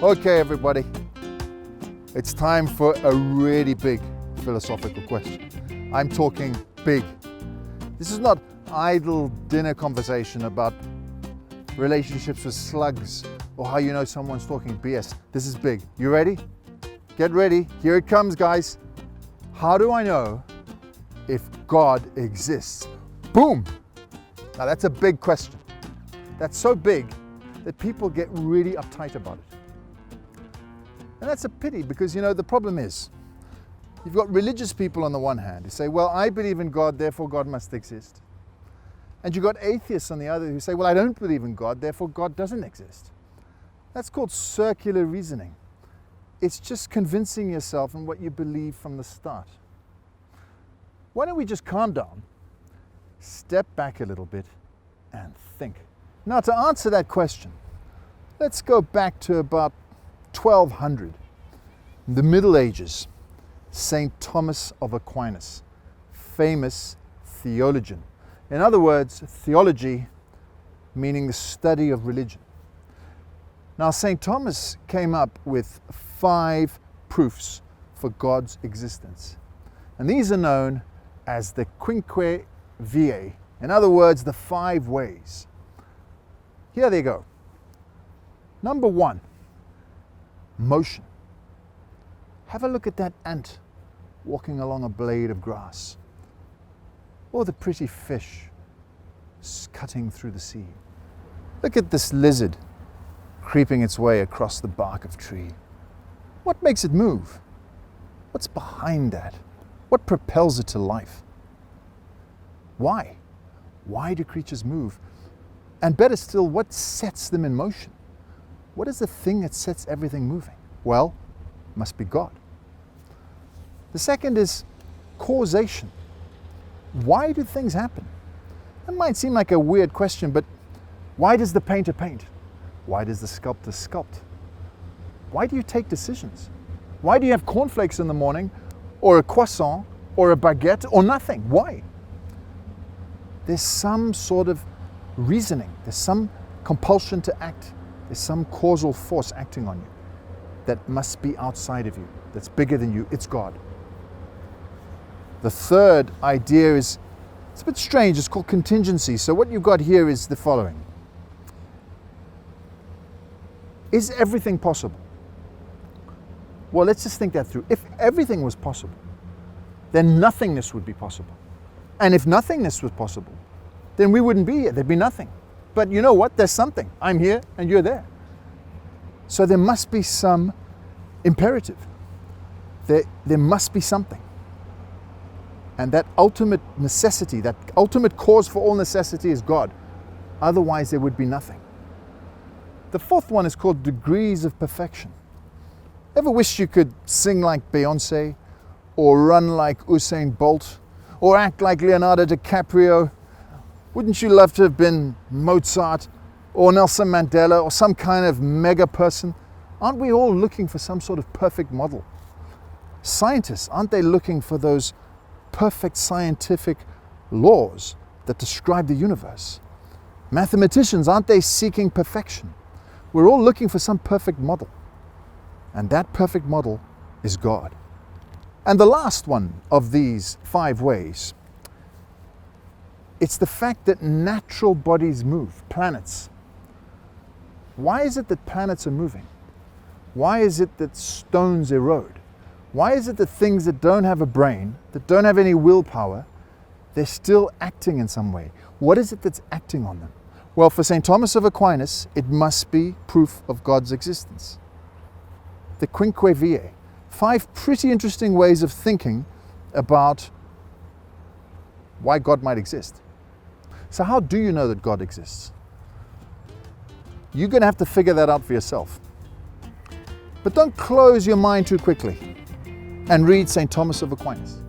Okay, everybody, it's time for a really big philosophical question. I'm talking big. This is not idle dinner conversation about relationships with slugs or how you know someone's talking BS. This is big. You ready? Get ready. Here it comes, guys. How do I know if God exists? Boom! Now that's a big question. That's so big that people get really uptight about it. And that's a pity because, the problem is, you've got religious people on the one hand who say, well, I believe in God, therefore God must exist. And you've got atheists on the other who say, well, I don't believe in God, therefore God doesn't exist. That's called circular reasoning. It's just convincing yourself in what you believe from the start. Why don't we just calm down, step back a little bit, and think? Now, to answer that question, let's go back to about 1200, the Middle Ages. St. Thomas of Aquinas, famous theologian. In other words, theology meaning the study of religion. Now, St. Thomas came up with 5 proofs for God's existence. And these are known as the Quinque Viae. In other words, the 5 ways. Here they go. Number 1, motion. Have a look at that ant walking along a blade of grass, or the pretty fish cutting through the sea. Look at this lizard creeping its way across the bark of a tree. What makes it move? What's behind that? What propels it to life? Why? Why do creatures move? And better still, what sets them in motion? What is the thing that sets everything moving? Well, it must be God. The second is causation. Why do things happen? That might seem like a weird question, but why does the painter paint? Why does the sculptor sculpt? Why do you take decisions? Why do you have cornflakes in the morning, or a croissant, or a baguette, or nothing? Why? There's some sort of reasoning. There's some compulsion to act. There's some causal force acting on you that must be outside of you, that's bigger than you. It's God. The third idea it's a bit strange. It's called contingency. So what you've got here is the following. Is everything possible? Well, let's just think that through. If everything was possible, then nothingness would be possible. And if nothingness was possible, then we wouldn't be here. There'd be nothing. But you know what? There's something. I'm here and you're there. So there must be some imperative. There must be something. And that ultimate necessity, that ultimate cause for all necessity is God. Otherwise there would be nothing. The fourth one is called degrees of perfection. Ever wished you could sing like Beyonce, or run like Usain Bolt, or act like Leonardo DiCaprio? Wouldn't you love to have been Mozart or Nelson Mandela or some kind of mega person? Aren't we all looking for some sort of perfect model? Scientists, aren't they looking for those perfect scientific laws that describe the universe? Mathematicians, aren't they seeking perfection? We're all looking for some perfect model. And that perfect model is God. And the last one of these 5 ways, it's the fact that natural bodies move, planets. Why is it that planets are moving? Why is it that stones erode? Why is it that things that don't have a brain, that don't have any willpower, they're still acting in some way? What is it that's acting on them? Well, for St. Thomas of Aquinas, it must be proof of God's existence. The Quinque Viae, 5 pretty interesting ways of thinking about why God might exist. So how do you know that God exists? You're going to have to figure that out for yourself. But don't close your mind too quickly and read St. Thomas of Aquinas.